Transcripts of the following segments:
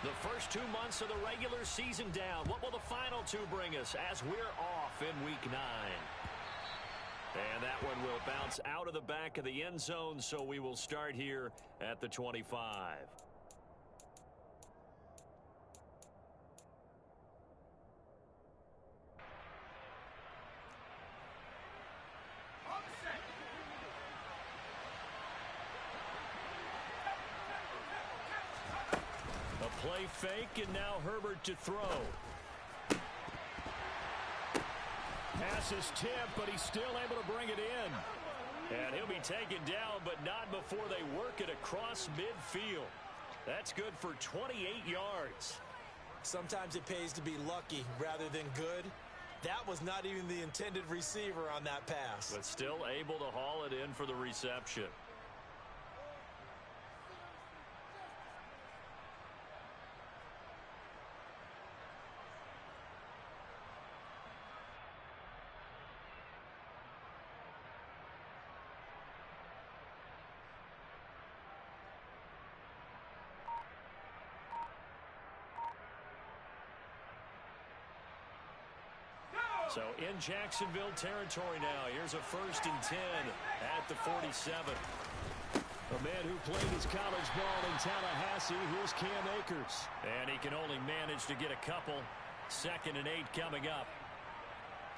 The first 2 months of the regular season down. What will the final two bring us as we're off in Week 9? And that one will bounce out of the back of the end zone, so we will start here at the 25. A play fake, and now Herbert to throw. Pass is tipped, but he's still able to bring it in. And he'll be taken down, but not before they work it across midfield. That's good for 28 yards. Sometimes it pays to be lucky rather than good. That was not even the intended receiver on that pass. But still able to haul it in for the reception. So in Jacksonville territory now. Here's a 1st and 10 at the 47. A man who played his college ball in Tallahassee. Here's Cam Akers. And he can only manage to get a couple. 2nd and 8 coming up.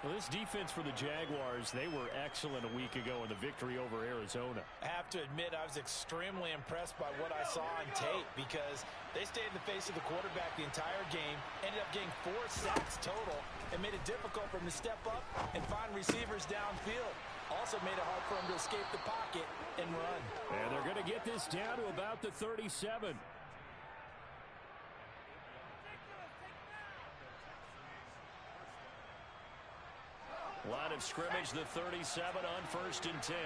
Well, this defense for the Jaguars, they were excellent a week ago in the victory over Arizona. I have to admit, I was extremely impressed by what I saw on tape because they stayed in the face of the quarterback the entire game, ended up getting 4 sacks total, and made it difficult for him to step up and find receivers downfield. Also made it hard for him to escape the pocket and run. And they're going to get this down to about the 37. Line of scrimmage, the 37 on 1st and 10.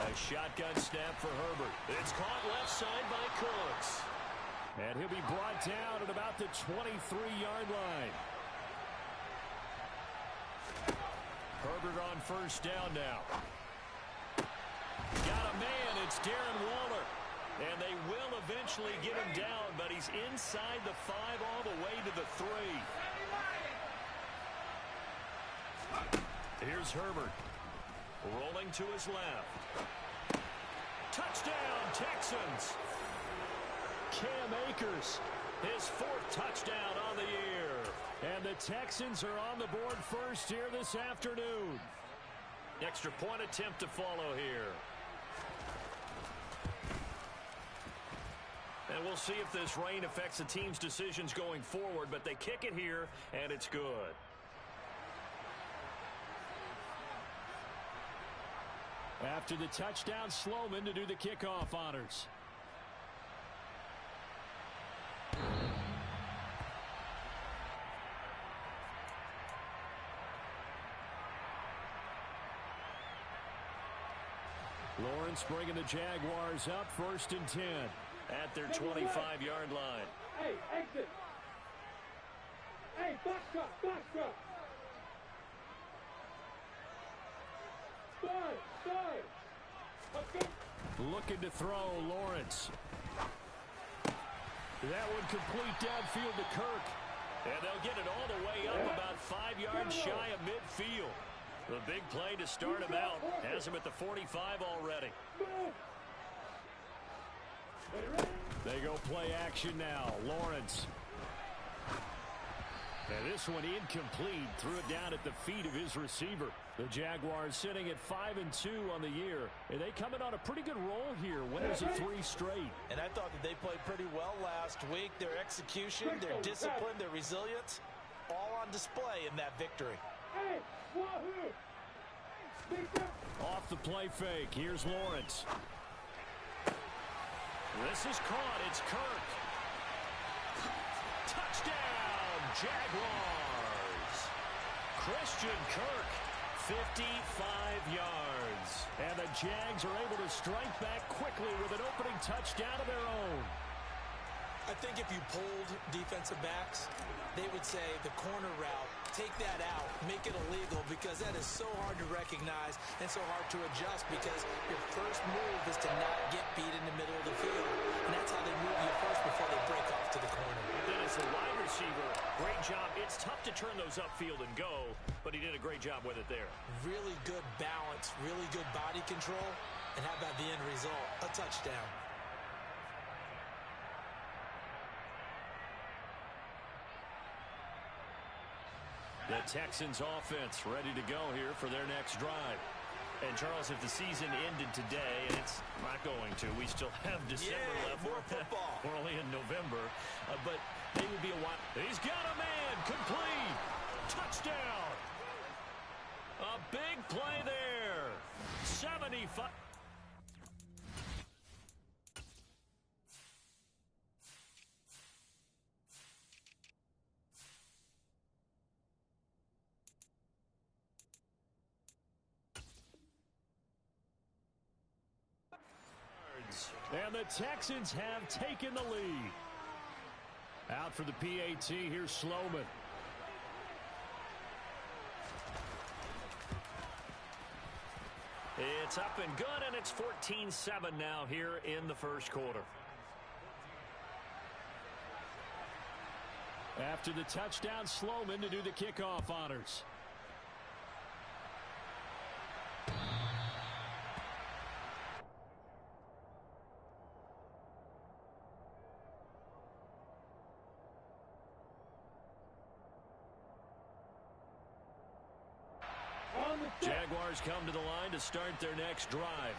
A shotgun snap for Herbert. It's caught left side by Cooks. And he'll be brought down at about the 23-yard line. Herbert on 1st down now. Got a man. It's Darren Waller. And they will eventually get him down, but he's inside the 5 all the way to the 3. Here's Herbert. Rolling to his left. Touchdown, Texans. Cam Akers, his 4th touchdown on the year. And the Texans are on the board first here this afternoon. Extra point attempt to follow here. And we'll see if this rain affects the team's decisions going forward, but they kick it here, and it's good. After the touchdown, Sloman to do the kickoff honors. Lawrence bringing the Jaguars up 1st and 10 at their 25-yard line. Hey, exit. Hey, box truck, box truck. Start. Looking to throw, Lawrence. That one complete downfield to Kirk. And they'll get it all the way up about 5 yards shy of midfield. The big play to start him out has him at the 45 already. They go play action now. Lawrence. And this one incomplete. Threw it down at the feet of his receiver. The Jaguars sitting at 5-2 on the year. And they come in on a pretty good roll here. Winners of 3 straight. And I thought that they played pretty well last week. Their execution, their discipline, their resilience, all on display in that victory. Off the play fake. Here's Lawrence. This is caught. It's Kirk. Touchdown, Jaguars. Christian Kirk, 55 yards. And the Jags are able to strike back quickly with an opening touchdown of their own. I think if you polled defensive backs, they would say the corner route, take that out, make it illegal, because that is so hard to recognize and so hard to adjust, because your first move is to not get beat in the middle of the field. And that's how they move you first before they break off to the corner. And then as a wide receiver, great job. It's tough to turn those upfield and go, but he did a great job with it there. Really good balance, really good body control, and how about the end result? A touchdown. The Texans offense ready to go here for their next drive. And Charles, if the season ended today, and it's not going to, we still have December left. More football. We're only in November, but they would be a while. He's got a man, complete, touchdown. A big play there, 75. And the Texans have taken the lead. Out for the PAT, here's Sloman. It's up and good, and it's 14-7 now here in the first quarter. After the touchdown, Sloman to do the kickoff honors. Jaguars come to the line to start their next drive.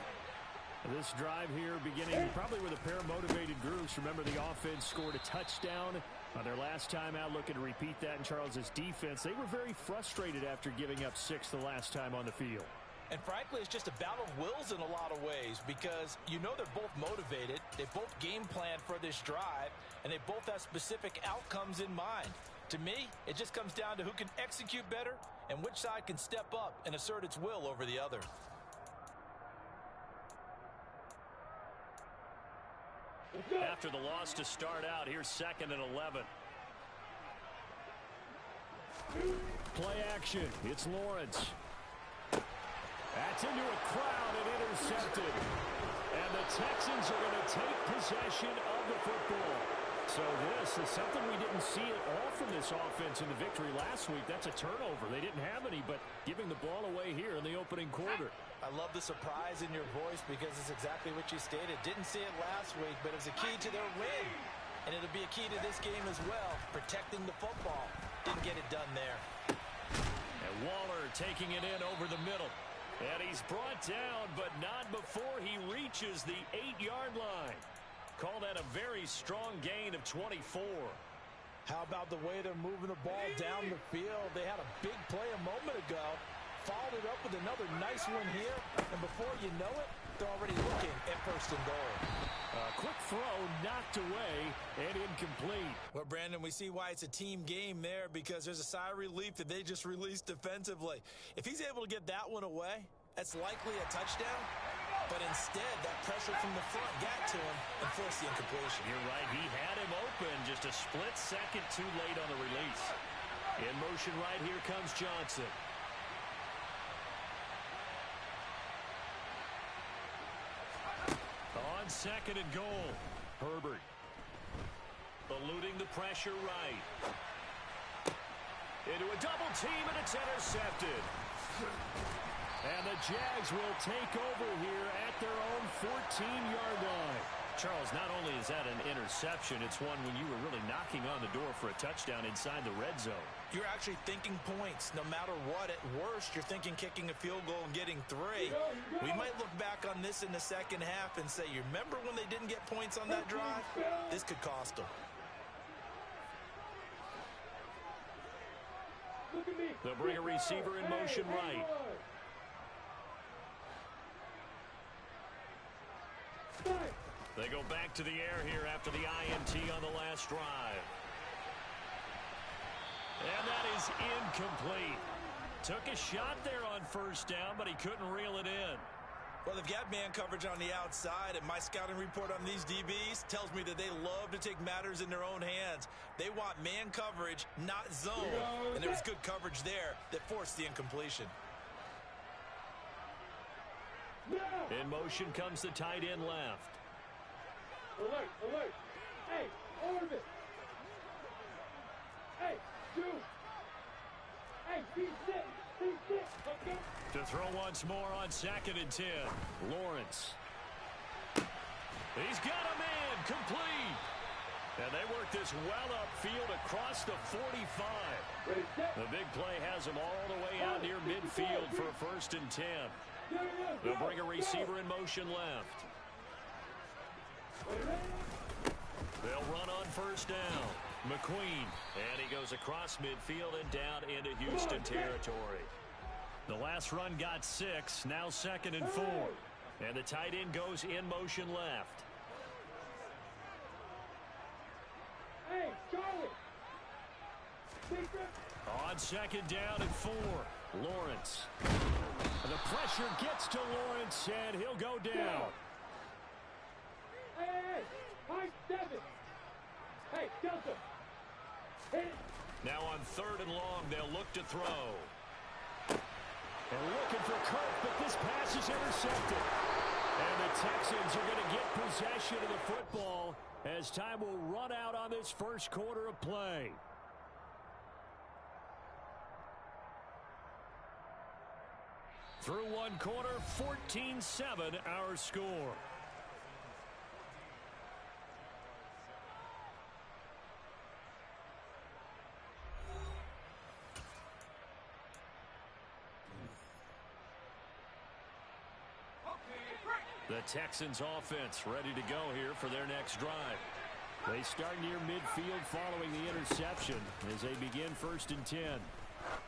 This drive here beginning probably with a pair of motivated groups. Remember, the offense scored a touchdown on their last time out, looking to repeat that in Charles's defense. They were very frustrated after giving up 6 the last time on the field. And frankly, it's just a battle of wills in a lot of ways, because you know they're both motivated, they both game planned for this drive, and they both have specific outcomes in mind. To me, it just comes down to who can execute better and which side can step up and assert its will over the other. After the loss to start out, here's 2nd and 11. Play action. It's Lawrence. That's into a crowd and intercepted. And the Texans are going to take possession of the football. So this is something we didn't see at all from this offense in the victory last week. That's a turnover. They didn't have any, but giving the ball away here in the opening quarter. I love the surprise in your voice, because it's exactly what you stated. Didn't see it last week, but it was a key to their win. And it'll be a key to this game as well, protecting the football. Didn't get it done there. And Waller taking it in over the middle. And he's brought down, but not before he reaches the 8-yard line. Call that a very strong gain of 24. How about the way they're moving the ball down the field? They had a big play a moment ago. Followed it up with another nice one here. And before you know it, they're already looking at 1st and goal. Quick throw knocked away and incomplete. Well, Brandon, we see why it's a team game there, because there's a sigh of relief that they just released defensively. If he's able to get that one away, that's likely a touchdown. But instead, that pressure from the front got to him and forced the incompletion. You're right. He had him open, just a split second too late on the release. In motion right here comes Johnson. On 2nd and goal, Herbert eluding the pressure right. Into a double team, and it's intercepted. And the Jags will take over here at their own 14-yard line. Charles, not only is that an interception, it's one when you were really knocking on the door for a touchdown inside the red zone. You're actually thinking points no matter what. At worst, you're thinking kicking a field goal and getting 3. We might look back on this in the second half and say, you remember when they didn't get points on that drive? This could cost them. They'll bring a receiver in motion right. They go back to the air here after the INT on the last drive. And that is incomplete. Took a shot there on 1st down, but he couldn't reel it in. Well, they've got man coverage on the outside, and my scouting report on these DBs tells me that they love to take matters in their own hands. They want man coverage, not zone. And there was good coverage there that forced the incompletion. In motion comes the tight end left. Alert, alert. Hey, orbit. Hey, shoot. Hey, be sick. Let's go. To throw once more on 2nd and 10. Lawrence. He's got a man complete. And they work this well upfield across the 45. Ready, set. The big play has them all the way out near midfield for a 1st and 10. They'll bring a receiver in motion left. They'll run on 1st down. McQueen. And he goes across midfield and down into Houston territory. The last run got 6. Now 2nd and 4. And the tight end goes in motion left. Hey, Charlie. Secret. On 2nd down and 4. Lawrence. The pressure gets to Lawrence, and he'll go down. Hey, Mike 7. Hey, Delta. Hit it. Now on 3rd and long, they'll look to throw. And looking for Kirk, but this pass is intercepted. And the Texans are going to get possession of the football as time will run out on this first quarter of play. Through one quarter, 14-7 our score. The Texans offense ready to go here for their next drive. They start near midfield following the interception as they begin 1st and 10.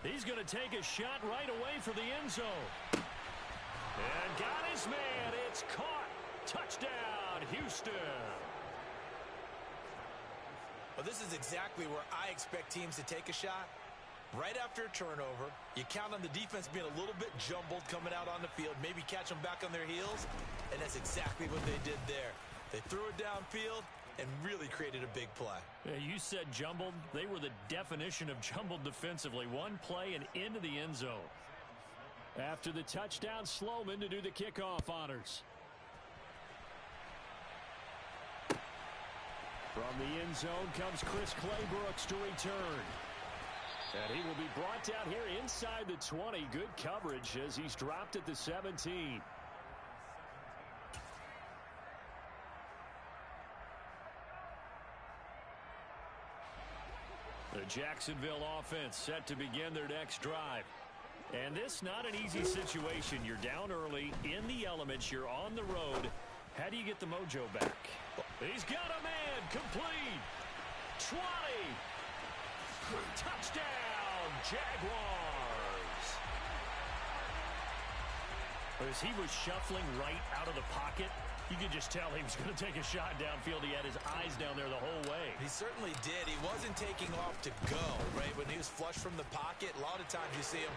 He's going to take a shot right away for the end zone. And got his man. It's caught. Touchdown, Houston. Well, this is exactly where I expect teams to take a shot. Right after a turnover, you count on the defense being a little bit jumbled coming out on the field, maybe catch them back on their heels, and that's exactly what they did there. They threw it downfield and really created a big play. Yeah, you said jumbled. They were the definition of jumbled defensively. One play and into the end zone. After the touchdown, Sloman to do the kickoff honors. From the end zone comes Chris Claybrooks to return. And he will be brought down here inside the 20. Good coverage as he's dropped at the 17. The Jacksonville offense set to begin their next drive. And this not an easy situation. You're down early, in the elements, you're on the road. How do you get the mojo back? He's got a man, complete. 20. Touchdown, Jaguars. As he was shuffling right out of the pocket, you could just tell he was going to take a shot downfield. He had his eyes down there the whole way. He certainly did. He wasn't taking off to go, right? When he was flush from the pocket, a lot of times you see him,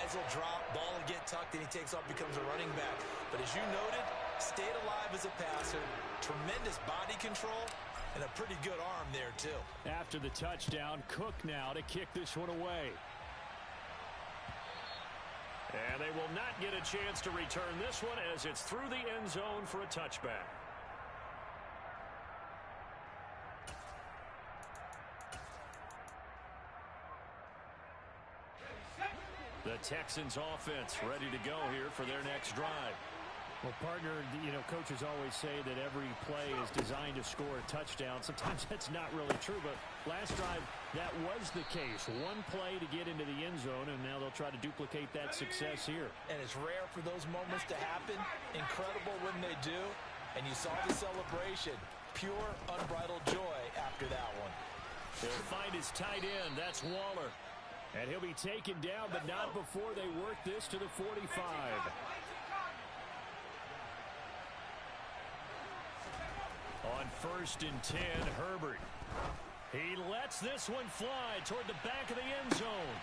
eyes will drop, ball will get tucked, and he takes off, becomes a running back. But as you noted, stayed alive as a passer, tremendous body control, and a pretty good arm there, too. After the touchdown, Cook now to kick this one away. And they will not get a chance to return this one as it's through the end zone for a touchback. The Texans offense ready to go here for their next drive. Well, partner, you know, coaches always say that every play is designed to score a touchdown. Sometimes that's not really true, but last drive, that was the case. One play to get into the end zone, and now they'll try to duplicate that success here. And it's rare for those moments to happen. Incredible when they do. And you saw the celebration. Pure, unbridled joy after that one. He'll find his tight end. That's Waller. And he'll be taken down, but not before they work this to the 45. On 1st and 10, Herbert. He lets this one fly toward the back of the end zone.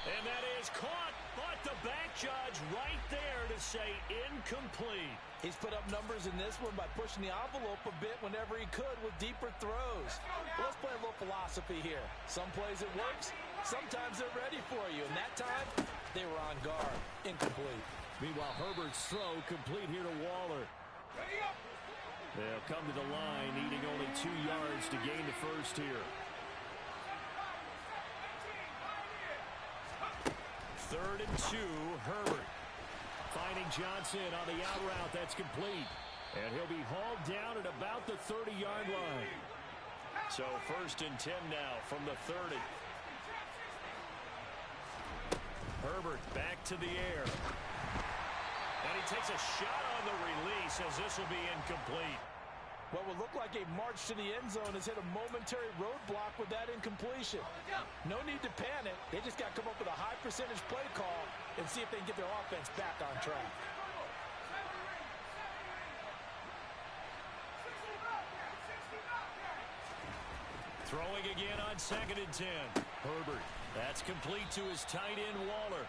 And that is caught But the back judge right there to say incomplete. He's put up numbers in this one by pushing the envelope a bit whenever he could with deeper throws. Well, let's play a little philosophy here. Some plays it works, sometimes they're ready for you. And that time, they were on guard. Incomplete. Meanwhile, Herbert's throw complete here to Waller. They'll come to the line, needing only 2 yards to gain the first here. 3rd and 2, Herbert. Finding Johnson on the out route, that's complete. And he'll be hauled down at about the 30-yard line. So 1st and 10 now from the 30. Herbert back to the air. And he takes a shot on the release as this will be incomplete. What would look like a march to the end zone has hit a momentary roadblock with that incompletion. No need to panic. They just got to come up with a high percentage play call and see if they can get their offense back on track. Throwing again on 2nd and 10. Herbert. That's complete to his tight end, Waller.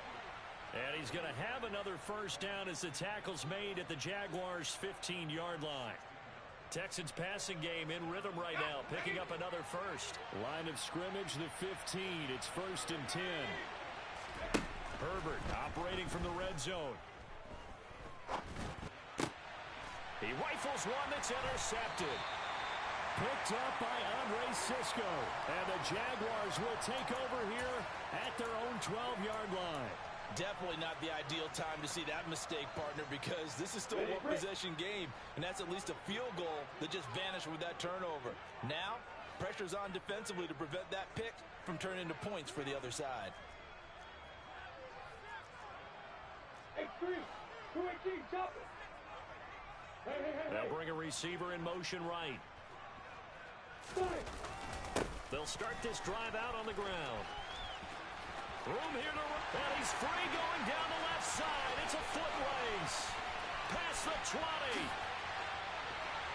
And he's going to have another first down as the tackle's made at the Jaguars' 15-yard line. Texans passing game in rhythm right now, picking up another first. Line of scrimmage, the 15. It's 1st and 10. Herbert operating from the red zone. He rifles one that's intercepted. Picked up by Andre Cisco. And the Jaguars will take over here at their own 12-yard line. Definitely not the ideal time to see that mistake, partner, because this is still a one-possession game, and that's at least a field goal that just vanished with that turnover. Now, pressure's on defensively to prevent that pick from turning into points for the other side. 8-3, 2-18, chop it. They'll bring a receiver in motion right. They'll start this drive out on the ground. Room here to run. And he's free going down the left side. It's a foot race. Past the 20.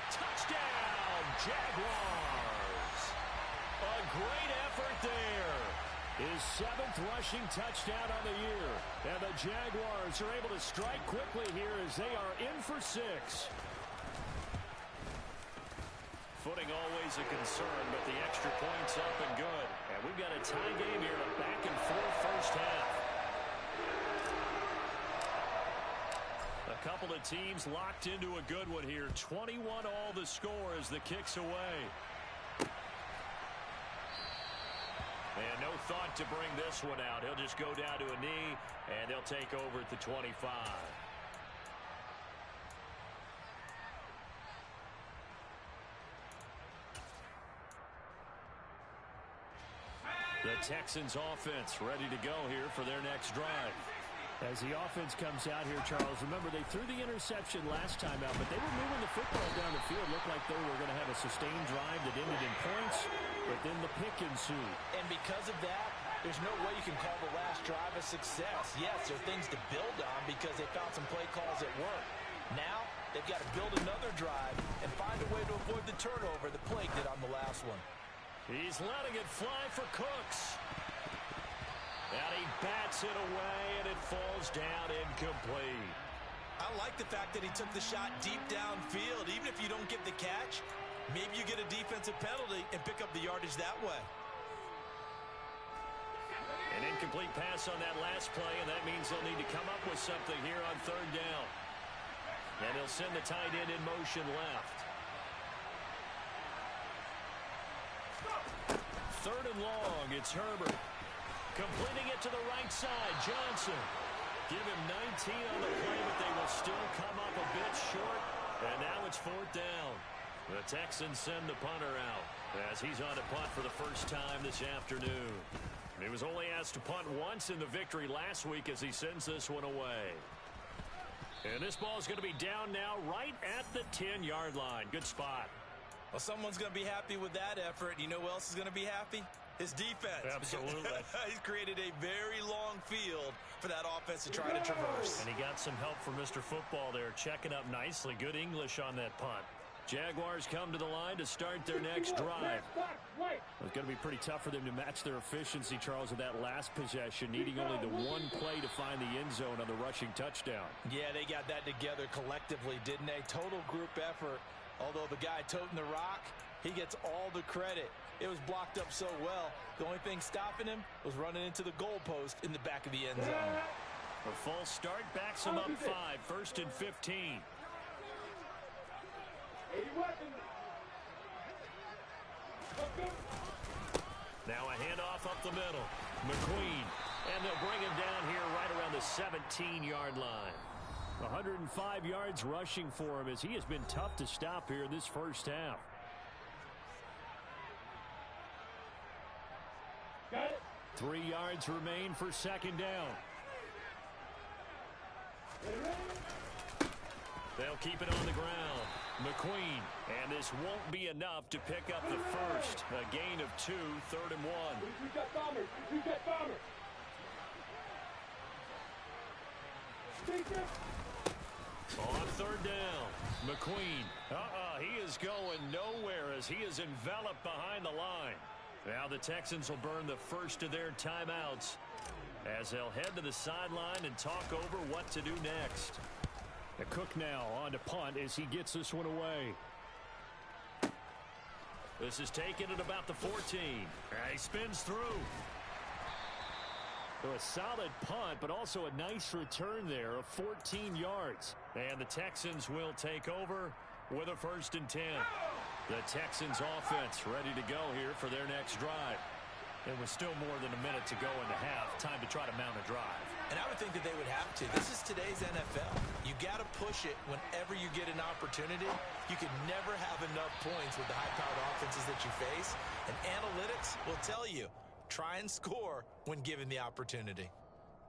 Touchdown, Jaguars. A great effort there. His 7th rushing touchdown on the year. And the Jaguars are able to strike quickly here as they are in for 6. Footing always a concern, but the extra point's up and good. And we've got a tie game here, a back-and-forth first half. A couple of teams locked into a good one here. 21 all the score as the kick's away. And no thought to bring this one out. He'll just go down to a knee, and they'll take over at the 25. The Texans offense ready to go here for their next drive. As the offense comes out here, Charles, remember they threw the interception last time out, but they were moving the football down the field. Looked like they were going to have a sustained drive that ended in points, but then the pick ensued. And because of that, there's no way you can call the last drive a success. Yes, there are things to build on because they found some play calls that work. Now, they've got to build another drive and find a way to avoid the turnover that plagued it on the last one. He's letting it fly for Cooks. And he bats it away, and it falls down incomplete. I like the fact that he took the shot deep downfield. Even if you don't get the catch, maybe you get a defensive penalty and pick up the yardage that way. An incomplete pass on that last play, and that means they'll need to come up with something here on 3rd down. And he'll send the tight end in motion left. 3rd and long, it's Herbert. Completing it to the right side, Johnson. Give him 19 on the play, but they will still come up a bit short. And now it's 4th down. The Texans send the punter out as he's on to punt for the first time this afternoon. He was only asked to punt once in the victory last week as he sends this one away. And this ball is going to be down now right at the 10-yard line. Good spot. Well, someone's going to be happy with that effort. You know who else is going to be happy? His defense. Absolutely. He's created a very long field for that offense to try to traverse. And he got some help from Mr. Football there, checking up nicely. Good English on that punt. Jaguars come to the line to start their next drive. It's going to be pretty tough for them to match their efficiency, Charles, with that last possession, needing only the one play to find the end zone on the rushing touchdown. Yeah, they got that together collectively, didn't they? Total group effort. Although the guy toting the rock, he gets all the credit. It was blocked up so well. The only thing stopping him was running into the goalpost in the back of the end zone. A false start backs him up 5, 1st and 15. Now a handoff up the middle. McQueen. And they'll bring him down here right around the 17-yard line. 105 yards rushing for him as he has been tough to stop here in this first half. Got it. 3 yards remain for second down. They'll keep it on the ground. McQueen. And this won't be enough to pick up the first. A gain of 2, 3rd and 1. We got bombers. We got bombers. On 3rd down, McQueen. He is going nowhere as he is enveloped behind the line. Now the Texans will burn the first of their timeouts as they'll head to the sideline and talk over what to do next. The Cook now on to punt as he gets this one away. This is taken at about the 14. He spins through. So a solid punt, but also a nice return there of 14 yards. And the Texans will take over with a 1st and 10. The Texans offense ready to go here for their next drive. It was still more than a minute to go in the half. Time to try to mount a drive. And I would think that they would have to. This is today's NFL. You got to push it whenever you get an opportunity. You can never have enough points with the high-powered offenses that you face. And analytics will tell you, try and score when given the opportunity.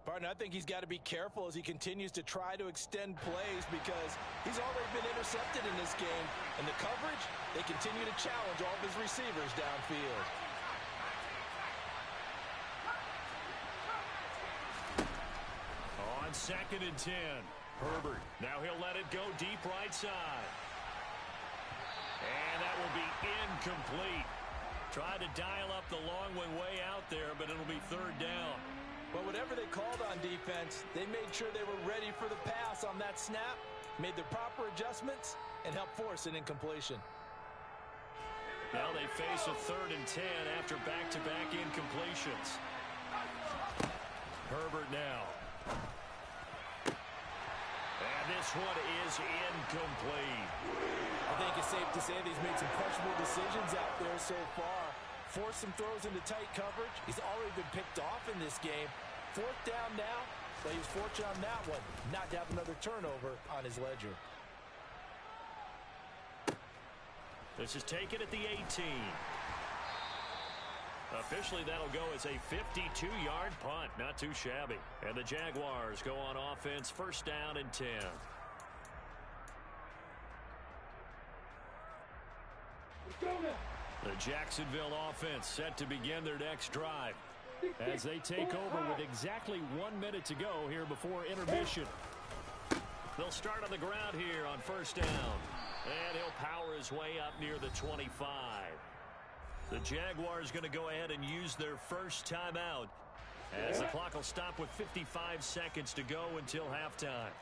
Partner, I think he's got to be careful as he continues to try to extend plays because he's already been intercepted in this game. And the coverage, they continue to challenge all of his receivers downfield. On 2nd and 10, Herbert. Now he'll let it go deep right side. And that will be incomplete. Tried to dial up the long one way out there, but it'll be 3rd down. Well, whatever they called on defense, they made sure they were ready for the pass on that snap, made the proper adjustments, and helped force an incompletion. Now they face a 3rd and 10 after back-to-back incompletions. Herbert now. And this one is incomplete. I think it's safe to say that he's made some questionable decisions out there so far. Forced some throws into tight coverage. He's already been picked off in this game. 4th down now, but he was fortunate on that one not to have another turnover on his ledger. This is taken at the 18. Officially, that'll go as a 52-yard punt. Not too shabby. And the Jaguars go on offense, 1st down and 10. The Jacksonville offense set to begin their next drive as they take over with exactly 1 minute to go here before intermission. They'll start on the ground here on 1st down. And he'll power his way up near the 25. The Jaguars going to go ahead and use their first timeout as the clock will stop with 55 seconds to go until halftime.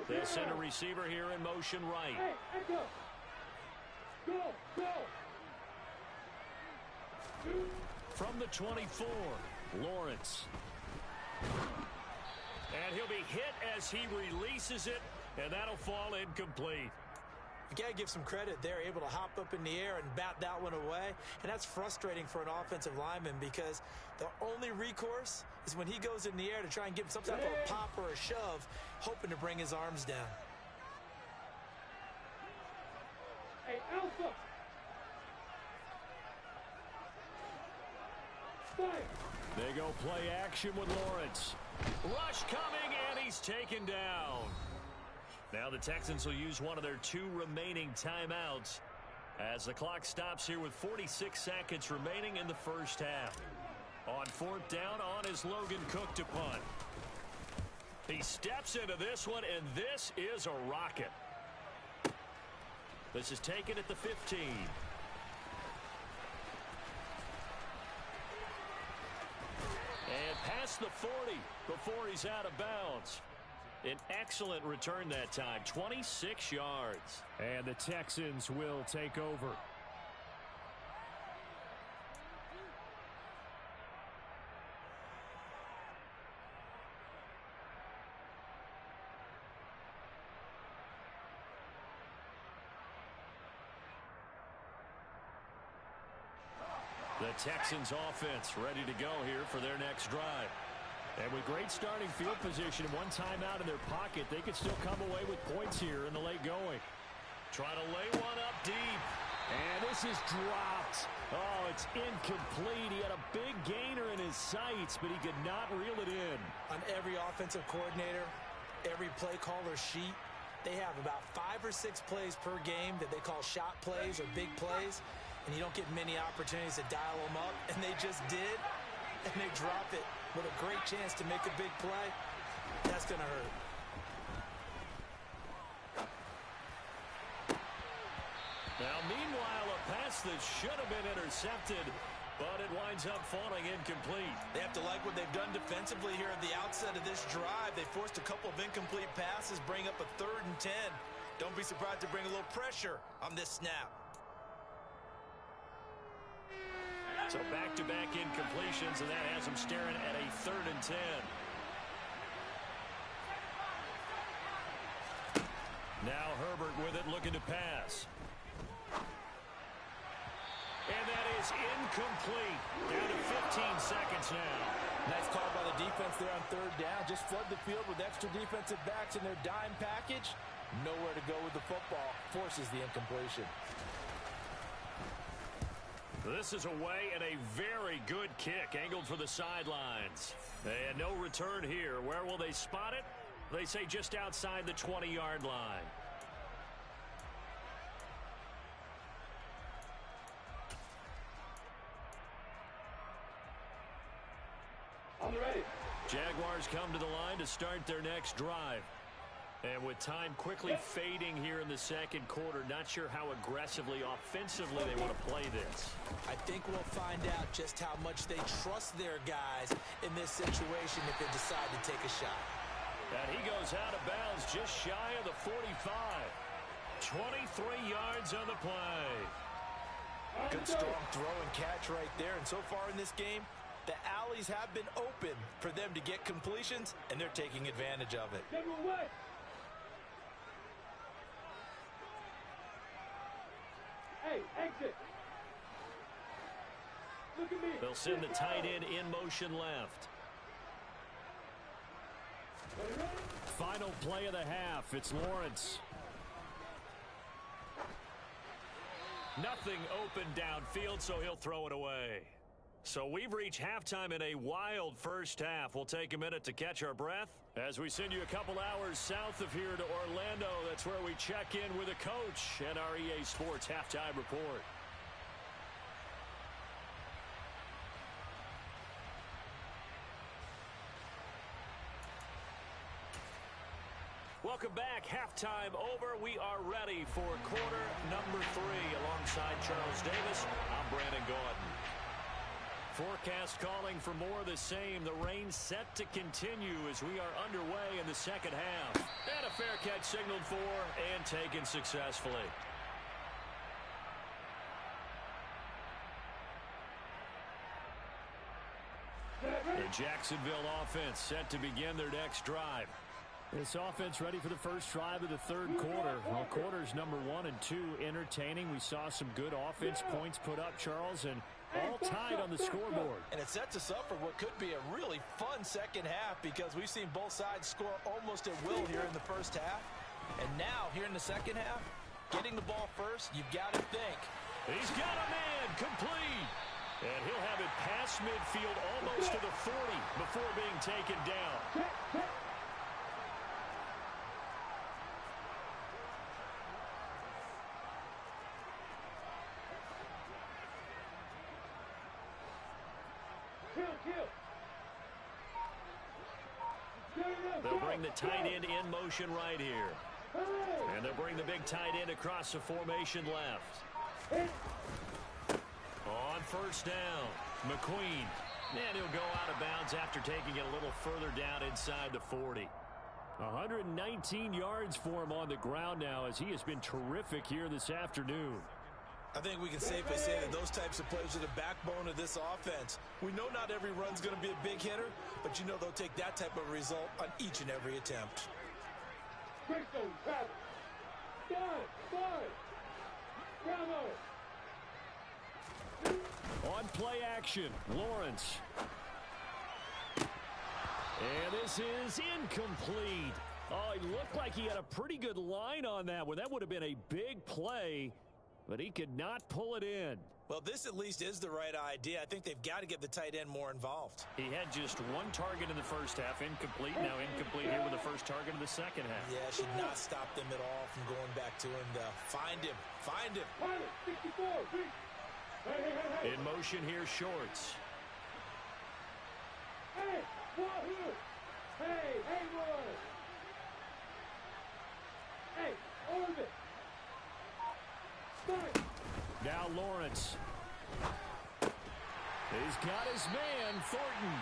They'll send a receiver here in motion right. From the 24, Lawrence. And he'll be hit as he releases it, and that'll fall incomplete. You got to give some credit. They're able to hop up in the air and bat that one away, and that's frustrating for an offensive lineman because the only recourse is when he goes in the air to try and give him some type of a pop or a shove, hoping to bring his arms down. Hey, Alpha! They go play action with Lawrence. Rush coming, and he's taken down. Now the Texans will use one of their 2 remaining timeouts as the clock stops here with 46 seconds remaining in the first half. On fourth down, on is Logan Cook to punt. He steps into this one, and this is a rocket. This is taken at the 15. And past the 40 before he's out of bounds. An excellent return that time, 26 yards. And the Texans will take over. The Texans offense ready to go here for their next drive. And with great starting field position and one timeout in their pocket, they could still come away with points here in the late going. Trying to lay one up deep. And this is dropped. Oh, it's incomplete. He had a big gainer in his sights, but he could not reel it in. On every offensive coordinator, every play caller sheet, they have about 5 or 6 plays per game that they call shot plays or big plays. And you don't get many opportunities to dial them up. And they just did. And they drop it with a great chance to make a big play. That's going to hurt. Now, meanwhile, a pass that should have been intercepted, but it winds up falling incomplete. They have to like what they've done defensively here at the outset of this drive. They forced a couple of incomplete passes, bring up a 3rd and 10. Don't be surprised to bring a little pressure on this snap. So back-to-back incompletions, and that has them staring at a 3rd and 10. Now Herbert with it, looking to pass. And that is incomplete. Down to 15 seconds now. Nice call by the defense there on 3rd down. Just flood the field with extra defensive backs in their dime package. Nowhere to go with the football. Forces the incompletion. This is away and a very good kick, angled for the sidelines. And no return here. Where will they spot it? They say just outside the 20-yard line. I'm ready. Jaguars come to the line to start their next drive. And with time quickly fading here in the second quarter, not sure how aggressively, offensively they want to play this. I think we'll find out just how much they trust their guys in this situation if they decide to take a shot. And he goes out of bounds just shy of the 45. 23 yards on the play. Good strong throw and catch right there. And so far in this game, the alleys have been open for them to get completions, and they're taking advantage of it. Get away. Hey, exit. Look at me. They'll send the tight end in motion left. Final play of the half. It's Lawrence. Nothing open downfield, so he'll throw it away. So we've reached halftime in a wild first half. We'll take a minute to catch our breath as we send you a couple hours south of here to Orlando. That's where we check in with a coach and our EA Sports halftime report. Welcome back. Halftime over. We are ready for quarter number 3. Alongside Charles Davis, I'm Brandon Gaudin. Forecast calling for more of the same. The rain set to continue as we are underway in the second half. And a fair catch signaled for and taken successfully. The Jacksonville offense set to begin their next drive. This offense ready for the first drive of the third quarter. Well, quarters number 1 and 2 entertaining. We saw some good offense points put up, Charles, and all tied on the scoreboard. And it sets us up for what could be a really fun second half because we've seen both sides score almost at will here in the first half. And now, here in the second half, getting the ball first, you've got to think. He's got a man, complete. And he'll have it past midfield almost to the 40 before being taken down. bring the tight end in motion right here. And they'll bring the big tight end across the formation left. On first down, McQueen. And he'll go out of bounds after taking it a little further down inside the 40. 119 yards for him on the ground now as he has been terrific here this afternoon. I think we can safely say that those types of plays are the backbone of this offense. We know not every run's going to be a big hitter, but you know they'll take that type of result on each and every attempt. On play action, Lawrence. And this is incomplete. Oh, he looked like he had a pretty good line on that one. That would have been a big play, but he could not pull it in. Well, this at least is the right idea. I think they've got to get the tight end more involved. He had just one target in the first half, incomplete. Now incomplete here with the first target in the second half. Yeah, should not stop them at all from going back to him. Find him. Find him. In motion here, Shorts. Hey, Wahoo! Hey, boy! Hey, Orbit! Start! Now Lawrence. He's got his man, Thornton.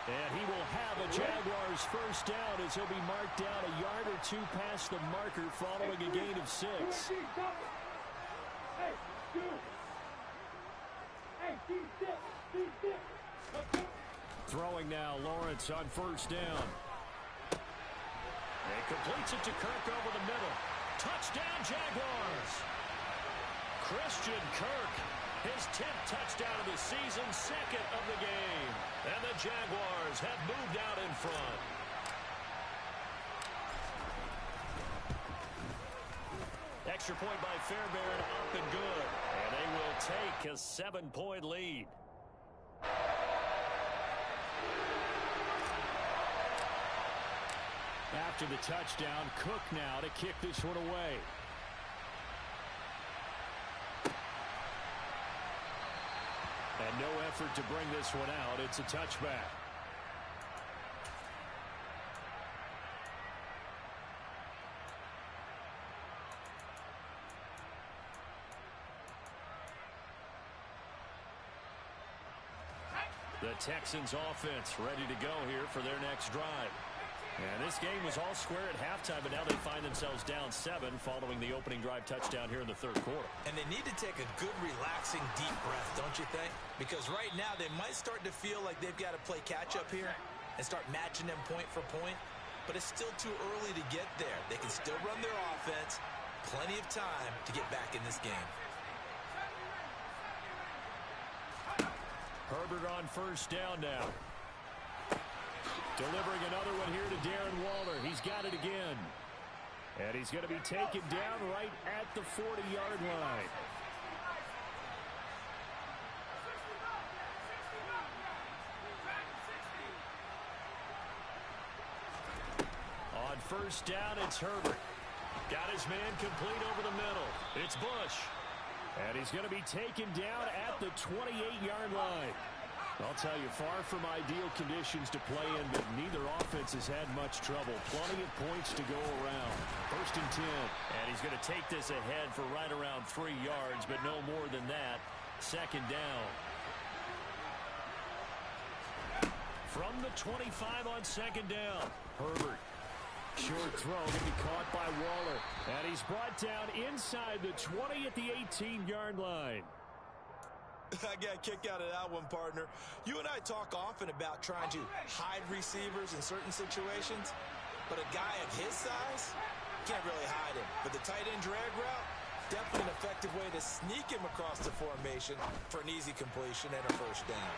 And he will have a Jaguars first down as he'll be marked down a yard or two past the marker following a gain of 6. Hey, dude! Hey, D6! Throwing now, Lawrence on first down. And completes it to Kirk over the middle. Touchdown, Jaguars! Christian Kirk, his 10th touchdown of the season, second of the game. And the Jaguars have moved out in front. Extra point by Fairbairn, up and good. And they will take a 7-point lead. After the touchdown, Cook now to kick this one away. And no effort to bring this one out. It's a touchback. The Texans offense ready to go here for their next drive. And this game was all square at halftime, but now they find themselves down 7 following the opening drive touchdown here in the third quarter. And they need to take a good, relaxing, deep breath, don't you think? Because right now they might start to feel like they've got to play catch-up here and start matching them point for point. But it's still too early to get there. They can still run their offense. Plenty of time to get back in this game. Herbert on first down now. Delivering another one here to Darren Waller. He's got it again. And he's going to be taken down right at the 40-yard line. On first down, it's Herbert. Got his man complete over the middle. It's Bush. And he's going to be taken down at the 28-yard line. I'll tell you, far from ideal conditions to play in, but neither offense has had much trouble. Plenty of points to go around. First and 10. And he's going to take this ahead for right around 3 yards, but no more than that. Second down. From the 25 on second down. Herbert. Short throw going to be caught by Waller. And he's brought down inside the 20 at the 18-yard line. I got a kick out of that one, partner. You and I talk often about trying to hide receivers in certain situations, but a guy of his size can't really hide him. But the tight end drag route, definitely an effective way to sneak him across the formation for an easy completion and a first down.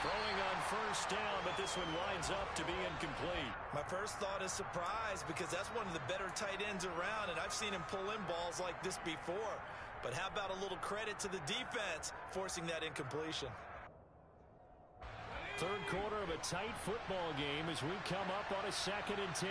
Throwing on first down, but this one winds up to be incomplete. My first thought is surprise because that's one of the better tight ends around, and I've seen him pull in balls like this before. But how about a little credit to the defense forcing that incompletion? Third quarter of a tight football game as we come up on a 2nd and 10.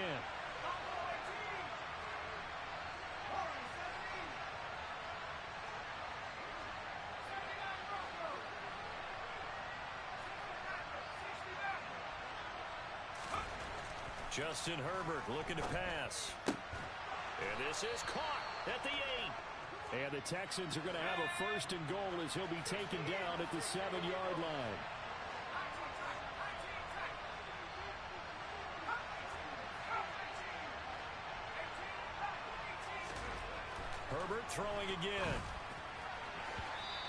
Justin Herbert looking to pass. And this is caught at the 8. And the Texans are going to have a first and goal as he'll be taken down at the 7-yard line. Herbert throwing again.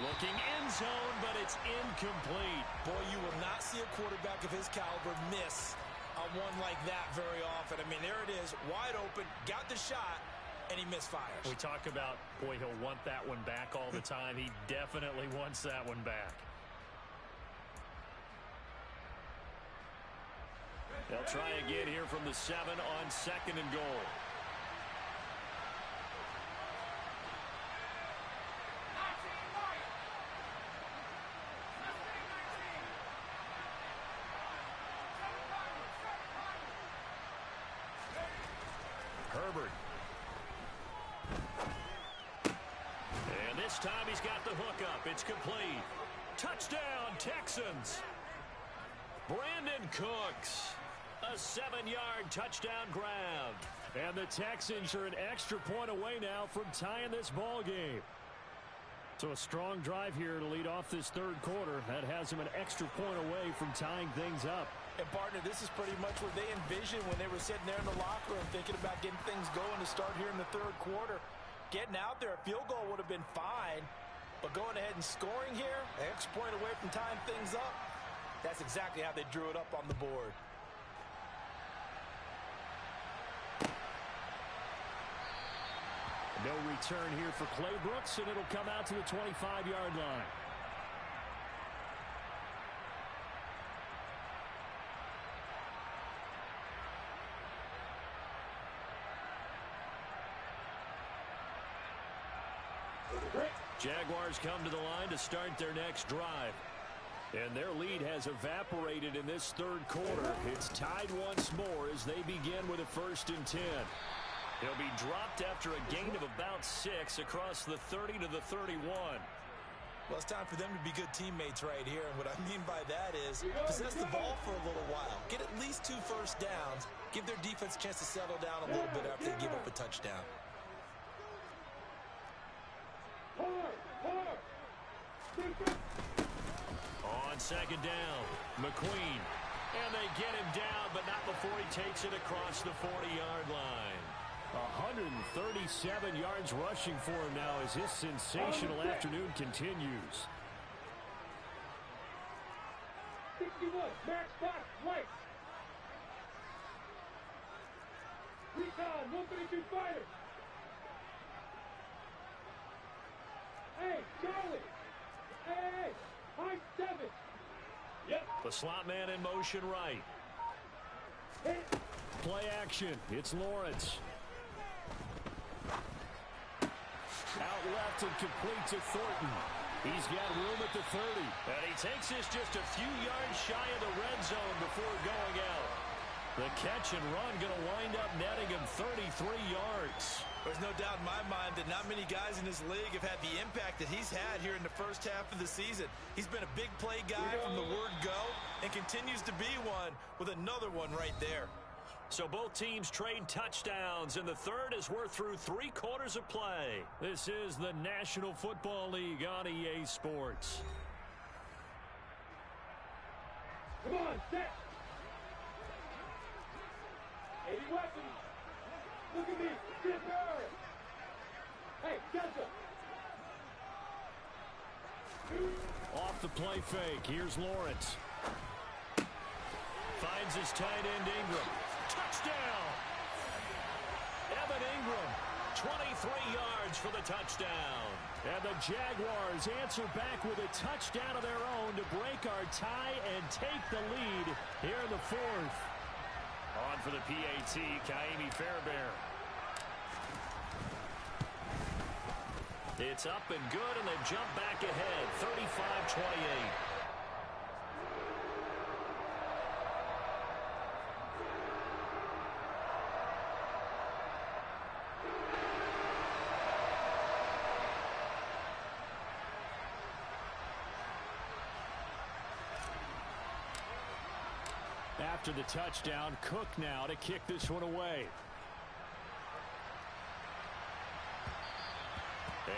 Looking end zone, but it's incomplete. Boy, you will not see a quarterback of his caliber miss on one like that very often. I mean, there it is, wide open, got the shot, and he misfires. We talk about, boy, he'll want that one back all the time. He definitely wants that one back. They'll try again here from the 7 on second and goal. Herbert. And this time he's got the hook up. It's complete. Touchdown, Texans. Brandon Cooks. A 7-yard touchdown grab. And the Texans are an extra point away now from tying this ball game. So a strong drive here to lead off this third quarter. That has them an extra point away from tying things up. And, partner, this is pretty much what they envisioned when they were sitting there in the locker room thinking about getting things going to start here in the third quarter. Getting out there, a field goal would have been fine. But going ahead and scoring here, an extra point away from tying things up, that's exactly how they drew it up on the board. No return here for Clay Brooks, and it'll come out to the 25-yard line. Jaguars come to the line to start their next drive. And their lead has evaporated in this third quarter. It's tied once more as they begin with a 1st and 10. He'll be dropped after a gain of about 6 across the 30 to the 31. Well, it's time for them to be good teammates right here. And what I mean by that is possess the ball for a little while. Get at least 2 first downs. Give their defense a chance to settle down a little bit after they give up a touchdown. On second down, McQueen. And they get him down, but not before he takes it across the 40-yard line. 137 yards rushing for him now as his sensational afternoon continues. 61, match box, right. Recon, 132 fighters. Hey, Charlie. Hey, high 7. Yep. The slot man in motion right. Hit. Play action. It's Lawrence. Out left and complete to Thornton. He's got room at the 30. And he takes this just a few yards shy of the red zone before going out. The catch and run going to wind up netting him 33 yards. There's no doubt in my mind that not many guys in this league have had the impact that he's had here in the first half of the season. He's been a big play guy from the word go and continues to be one with another one right there. So both teams trade touchdowns, and the third as we're through 3 quarters of play. This is the National Football League on EA Sports. Come on, set. 80 weapons. Look at me. Zipper. Hey, Delta. Off the play fake. Here's Lawrence. Finds his tight end Ingram. Touchdown! Evan Ingram, 23 yards for the touchdown. And the Jaguars answer back with a touchdown of their own to break our tie and take the lead here in the 4th. On for the PAT, Kaimi Fairbairn. It's up and good, and they jump back ahead, 35-28. after the touchdown. Cook now to kick this one away.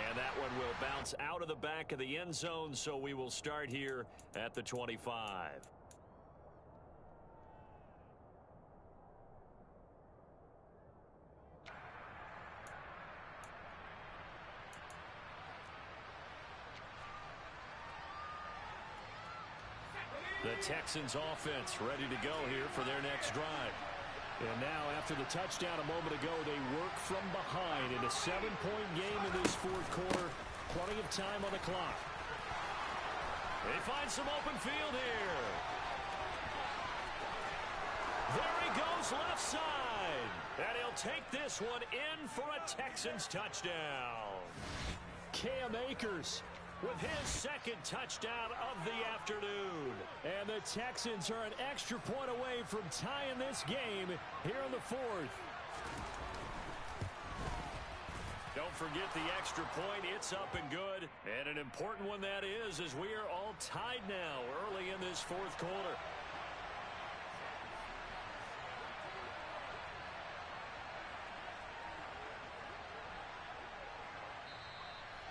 And that one will bounce out of the back of the end zone, so we will start here at the 25. The Texans offense ready to go here for their next drive. And now after the touchdown a moment ago, they work from behind in a 7-point game in this fourth quarter. Plenty of time on the clock. They find some open field here. There he goes left side. And he'll take this one in for a Texans touchdown. Cam Akers with his second touchdown of the afternoon. And the Texans are an extra point away from tying this game here in the fourth. Don't forget the extra point. It's up and good. And an important one that is, as we are all tied now early in this fourth quarter.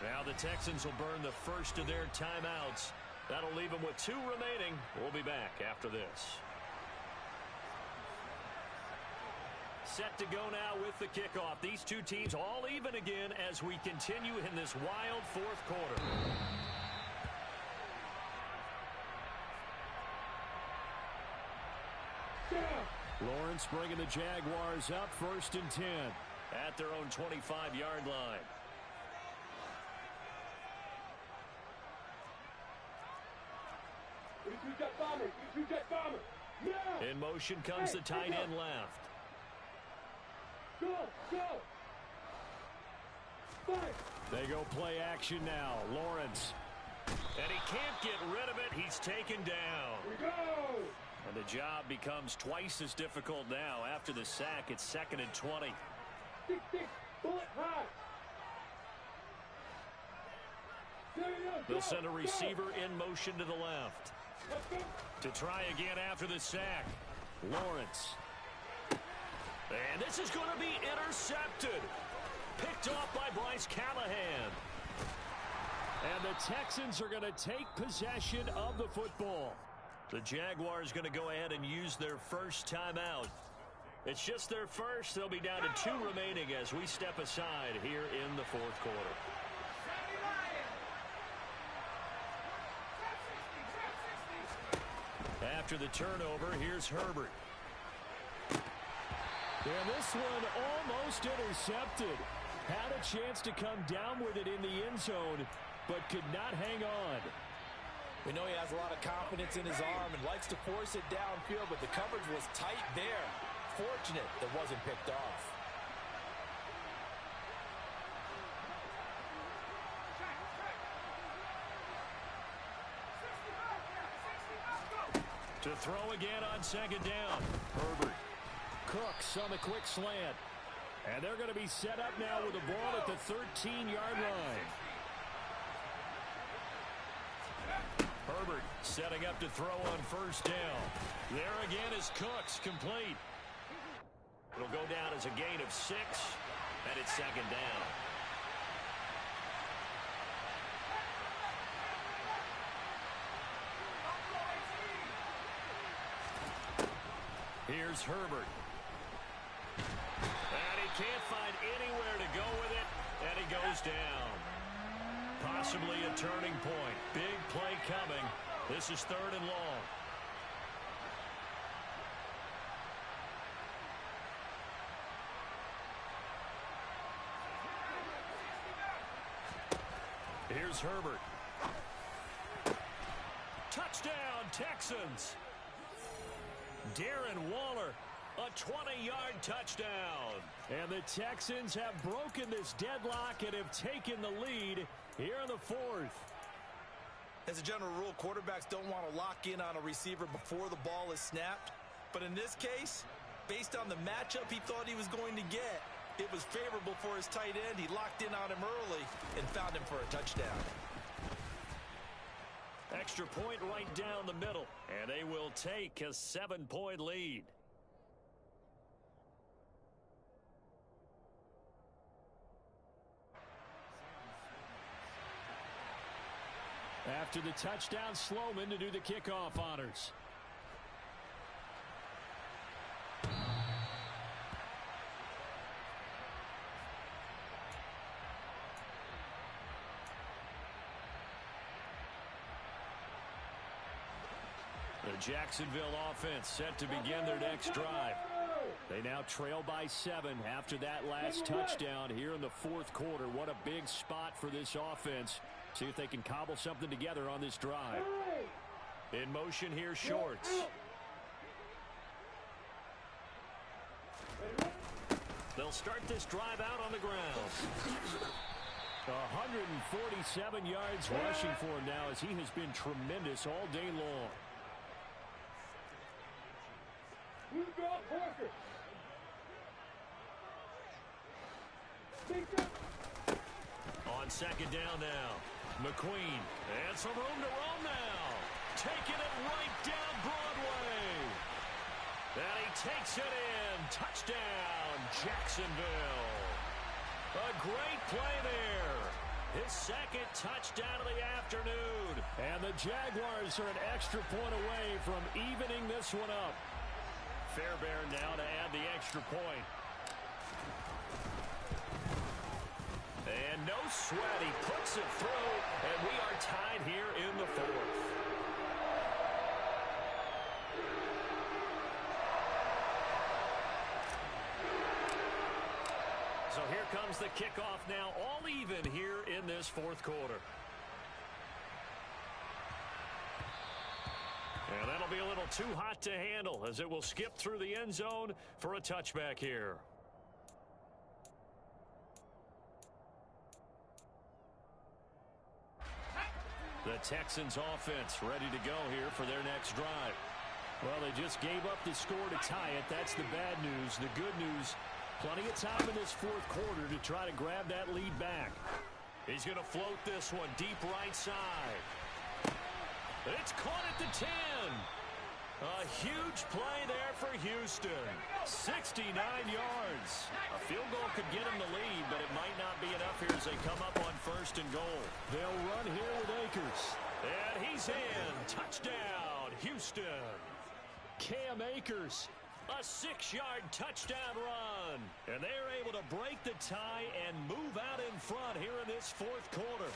Now the Texans will burn the first of their timeouts. That'll leave them with 2 remaining. We'll be back after this. Set to go now with the kickoff. These two teams all even again as we continue in this wild fourth quarter. Lawrence bringing the Jaguars up 1st and 10. At their own 25-yard line. In motion comes the tight end left. They go play action now. Lawrence. And he can't get rid of it. He's taken down. And the job becomes twice as difficult now. After the sack, it's 2nd and 20. They'll send a receiver in motion to the left. To try again after the sack. Lawrence. And this is going to be intercepted. Picked off by Bryce Callahan. And the Texans are going to take possession of the football. The Jaguars going to go ahead and use their first timeout. It's just their first. They'll be down to 2 remaining as we step aside here in the fourth quarter. After the turnover, here's Herbert. And this one almost intercepted. Had a chance to come down with it in the end zone, but could not hang on. We know he has a lot of confidence in his arm and likes to force it downfield, but the coverage was tight there. Fortunate that wasn't picked off. To throw again on 2nd down. Herbert. Cooks on the quick slant. And they're going to be set up now with the ball at the 13-yard line. Herbert setting up to throw on 1st down. There again is Cooks, complete. It'll go down as a gain of 6, and it's 2nd down. Here's Herbert. And he can't find anywhere to go with it, and he goes down. Possibly a turning point. Big play coming. This is 3rd and long. Here's Herbert. Touchdown, Texans. Darren Waller, a 20-yard touchdown. And the Texans have broken this deadlock and have taken the lead here in the fourth. As a general rule, quarterbacks don't want to lock in on a receiver before the ball is snapped. But in this case, based on the matchup he thought he was going to get, it was favorable for his tight end. He locked in on him early and found him for a touchdown. And Extra point right down the middle, and they will take a 7-point lead. After the touchdown, Sloman to do the kickoff honors. The Jacksonville offense set to begin their next drive. They now trail by 7 after that last touchdown here in the fourth quarter. What a big spot for this offense. See if they can cobble something together on this drive. In motion here, Shorts. They'll start this drive out on the ground. 147 yards rushing for him now as he has been tremendous all day long. On second down now, McQueen, and some room to roam now. Taking it right down Broadway. And he takes it in. Touchdown, Jacksonville. A great play there. His second touchdown of the afternoon. And the Jaguars are an extra point away from evening this one up. Fairbairn now to add the extra point. And no sweat. He puts it through, and we are tied here in the fourth. So here comes the kickoff now, all even here in this fourth quarter. And that'll be a little too hot to handle as it will skip through the end zone for a touchback here. The Texans offense ready to go here for their next drive. Well, they just gave up the score to tie it. That's the bad news. The good news, plenty of time in this fourth quarter to try to grab that lead back. He's going to float this one deep right side. It's caught at the 10. A huge play there for Houston. 69 yards. A field goal could get him the lead, but it might not be enough here as they come up on first and goal. They'll run here with Akers. And he's in. Touchdown, Houston. Cam Akers. A 6-yard touchdown run. And they're able to break the tie and move out in front here in this fourth quarter.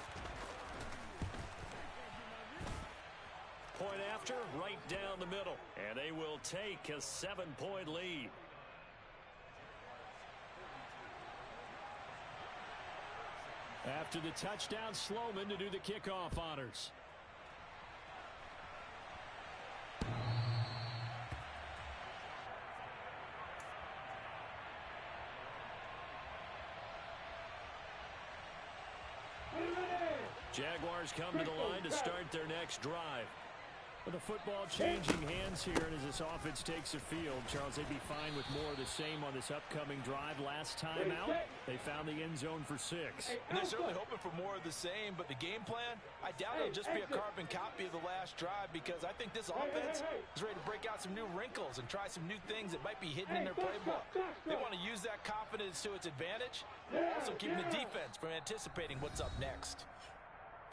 Point after, right down the middle. And they will take a 7-point lead. After the touchdown, Sloman to do the kickoff honors. Jaguars come to the line to start their next drive. With the football changing hands here, and as this offense takes the field, Charles, they'd be fine with more of the same on this upcoming drive. Last time out, they found the end zone for 6. And they're certainly hoping for more of the same, but the game plan, I doubt it'll just be a carbon copy of the last drive, because I think this offense is ready to break out some new wrinkles and try some new things that might be hidden in their playbook. They want to use that confidence to its advantage, while also keeping the defense from anticipating what's up next.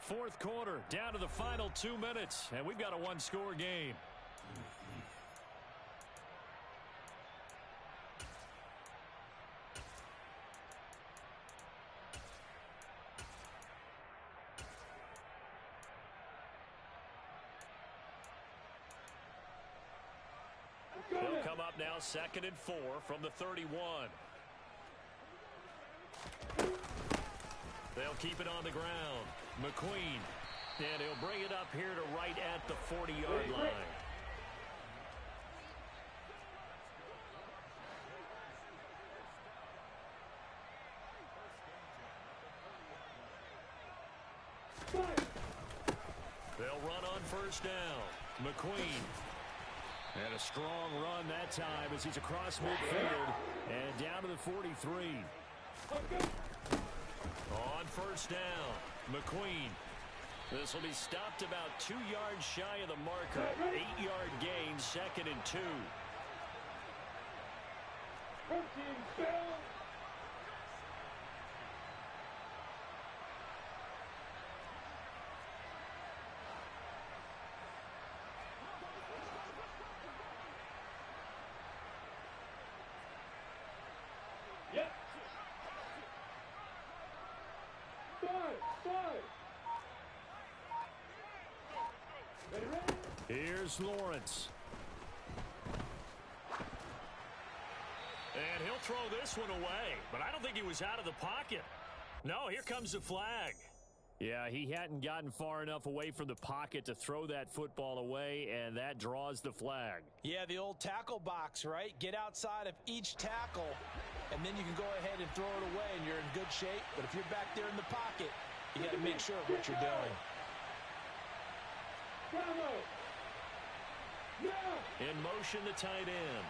Fourth quarter, down to the final 2 minutes, and we've got a one-score game. They'll come up now 2nd and 4 from the 31. They'll keep it on the ground. McQueen, and he'll bring it up here to right at the 40-yard line. They'll run on first down. McQueen. And a strong run that time as he's across midfield and down to the 43. On first down, McQueen This will be stopped about 2 yards shy of the marker. 8-yard gain, 2nd and 2. Yep. Five. Ready? Here's Lawrence. And he'll throw this one away, but I don't think he was out of the pocket. No, here comes the flag. Yeah, he hadn't gotten far enough away from the pocket to throw that football away, and that draws the flag. Yeah, the old tackle box, right? Get outside of each tackle, and then you can go ahead and throw it away, and you're in good shape. But if you're back there in the pocket, you got to make sure of what you're doing. Bravo. Yeah. In motion, the tight end.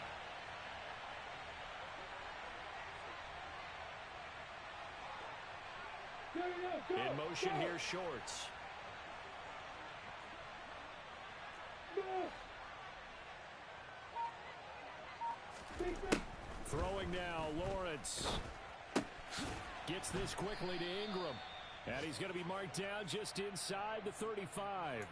In motion here, Shorts. Throwing now, Lawrence. Gets this quickly to Ingram. And he's going to be marked down just inside the 35.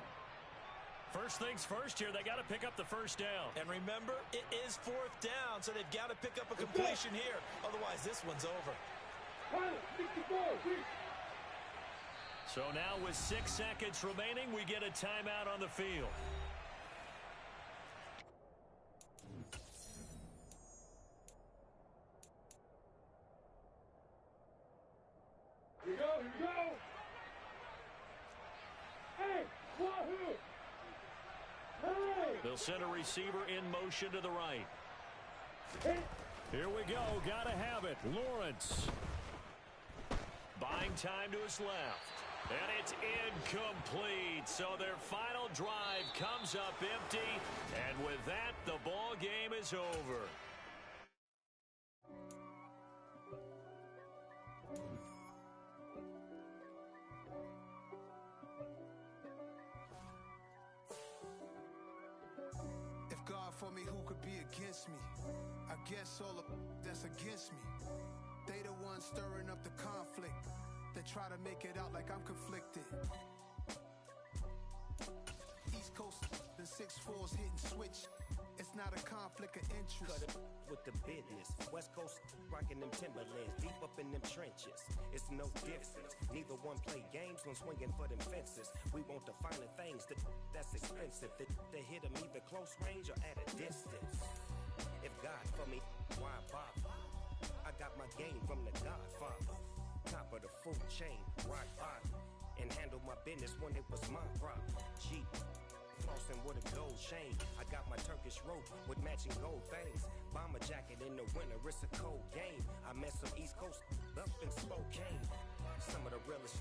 First things first here, they got to pick up the first down. And remember, it is 4th down, so they've got to pick up a completion here. Otherwise, this one's over. So now with 6 seconds remaining, we get a timeout on the field. Here we go. Hey, Wahoo! Hey! They'll send a receiver in motion to the right. Hey! Here we go. Got to have it. Lawrence. Buying time to his left. And it's incomplete. So their final drive comes up empty. And with that, the ball game is over. If God for me, who could be against me? I guess all of that's against me. They the ones stirring up the conflict. They try to make it out like I'm conflicted. East Coast and 6'4's hitting switch. It's not a conflict of interest. Cut it with the business. West Coast rocking them Timberlands, deep up in them trenches. It's no difference. Neither one play games when swinging for them fences. We want the finer things that's expensive. They hit them either close range or at a distance. If God for me, why bother? I got my game from the Godfather. Top of the food chain, rock bottom. And handle my business when it was my problem. Cheap. Flossing with a gold chain. I got my Turkish rope with matching gold things. Bomber jacket in the winter, it's a cold game. I met some East Coast up in Spokane. Some of the realest